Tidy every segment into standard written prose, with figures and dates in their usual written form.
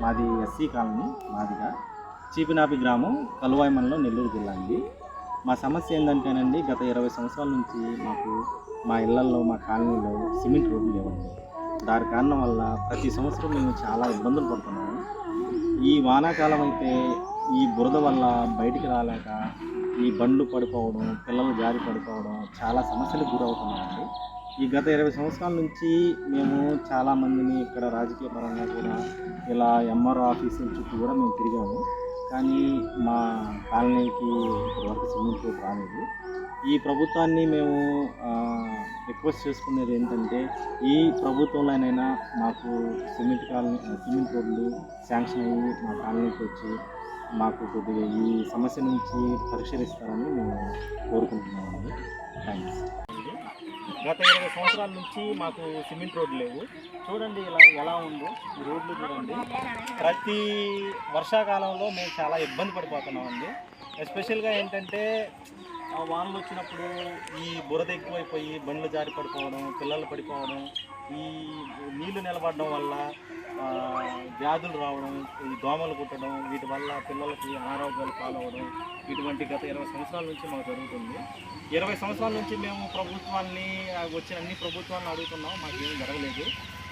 మాది SC colony Madiga చీపినాపి గ్రామం కలువాయి మండలం నెల్లూరు జిల్లా అండి. మా సమస్య ఏంటంటేనండి, గత 20 సంవత్సరాల నుంచి మాకు మా ఇళ్లల్లో మా కాలనీలో సిమెంట్ రోడ్లు లేవండి. దాని కారణం వల్ల ప్రతి సంవత్సరం మేము చాలా ఇబ్బందులు పడుతున్నాము. ఈ వానాకాలం అయితే ఈ బురద వల్ల బయటికి రాలేక ఈ బండ్లు పడిపోవడం, పిల్లలు జారి పడిపోవడం, చాలా సమస్యలకు గురవుతున్నామండి. ఈ గత 20 సంవత్సరాల నుంచి మేము చాలామందిని ఇక్కడ రాజకీయ పరంగా కూడా ఇలా ఎంఆర్ఓ ఆఫీసుల చుట్టూ కూడా మేము తిరిగాము. కానీ మా కాలనీకి ఇప్పటివరకు సిమెంట్ రోడ్ రాలేదు. ఈ ప్రభుత్వాన్ని మేము రిక్వెస్ట్ చేసుకునేది ఏంటంటే, ఈ ప్రభుత్వంలోనైనా మాకు సిమెంట్ రోడ్లు శాంక్షన్ అయ్యి మా కాలనీకి వచ్చి మాకు కొద్దిగా ఈ సమస్య నుంచి పరిష్కరిస్తారని మేము కోరుకుంటున్నామండి. థ్యాంక్స్. గత 20 సంవత్సరాల నుంచి మాకు సిమెంట్ రోడ్లు లేవు. చూడండి ఇలా ఎలా ఉందో ఈ రోడ్లు చూడండి. ప్రతి వర్షాకాలంలో మేము చాలా ఇబ్బంది పడిపోతున్నామండి. ఎస్పెషల్గా ఏంటంటే వానలు వచ్చినప్పుడు ఈ బురద ఎక్కువైపోయి బండ్లు జారి పడిపోవడం, పిల్లలు పడిపోవడం, ఈ నీళ్లు నిలబడడం వల్ల వ్యాధులు రావడం, ఈ దోమలు కుట్టడం, వీటి వల్ల పిల్లలకి అనారోగ్యాలు పాలవడం, ఇటువంటి గత 20 సంవత్సరాల నుంచి మాకు జరుగుతుంది. 20 సంవత్సరాల నుంచి మేము ప్రభుత్వాన్ని వచ్చిన అన్ని ప్రభుత్వాలను అడుగుతున్నాం, మాకేం జరగలేదు.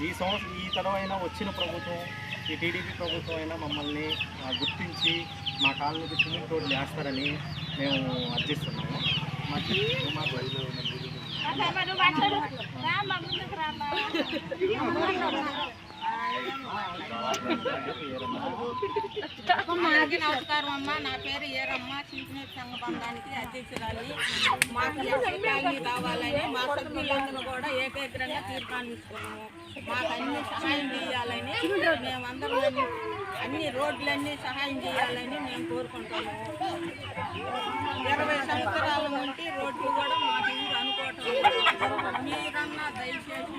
ఈ తడవైనా వచ్చిన ప్రభుత్వం, ఈ టీడీపీ ప్రభుత్వం అయినా మమ్మల్ని గుర్తించి మా కాలనీకి సిమెంట్ రోడ్లు వేస్తారని మేము అర్థిస్తున్నాము. నమస్కారం అమ్మ, నా పేరు ఏరమ్మ, చింతనేటి సంఘ బంధానికి అధ్యక్షురాలి. మాకు కావాలని మా సభ్యులందరూ కూడా ఏకగ్రంగా తీర్మానిస్తున్నాము. మాకు అన్ని సహాయం చేయాలని, మేమందరం అన్ని రోడ్లన్నీ సహాయం చేయాలని మేము కోరుకుంటాము. 20 సంవత్సరాల నుండి రోడ్లు కూడా మాకు అనుకోవటం, మీరన్నా దయచేసి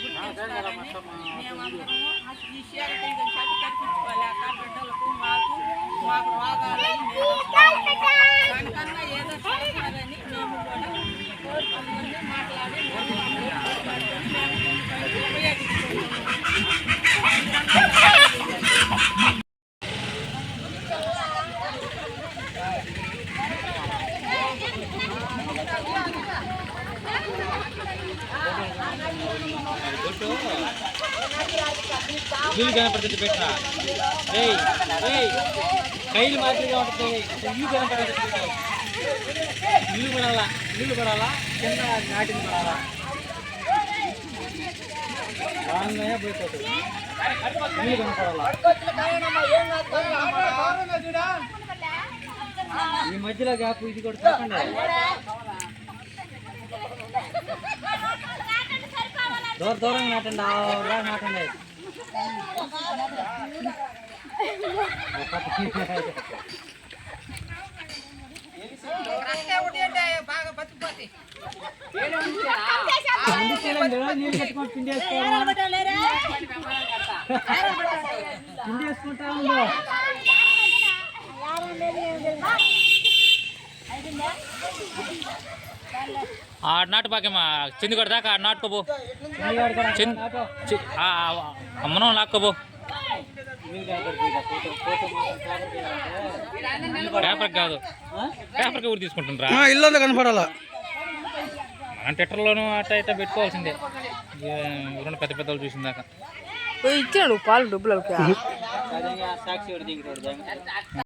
గుర్తిస్తారని మేమందరము ఈ విషయాలు కల్పించుకోలేక బిడ్డలకు మాకు రోగాలని దానికన్నా ఏదో చేస్తారని మేము కూడా కోరుకుంటుంది మాట్లాడి ఇల్లు కనపడుతుంది పెట్టా కైలు మాదిరిగా ఉంటుంది. ఇల్లు కనపడుతుంది, ఇల్లు పడాలా కింద నాటిని పడాలా బాగానే పోయిపోతుంది. ఇల్లు కనపడాలా ఈ మధ్యలో గ్యాప్ ఇది కూడా చెప్పండి. దూరంగా నాటండి, నాటండి. నీళ్ళు కట్టుకొని పిండి వేసుకుంటా ఉందో. నాటు పాకేమా చింది కొడదాకా నాటుకోబో, మనం లాక్కోబో. పేపర్ కాదు, పేపర్కి ఊరు తీసుకుంటుండ్రా. ఇల్లు కనపడాలా, మనం ట్విట్టర్లోనూ అట్లా ఇట్లా పెట్టుకోవాల్సిందే. ఎవరైనా పెద్ద పెద్దలు చూసిందాక ఇచ్చాడు పాలు డబ్బులు.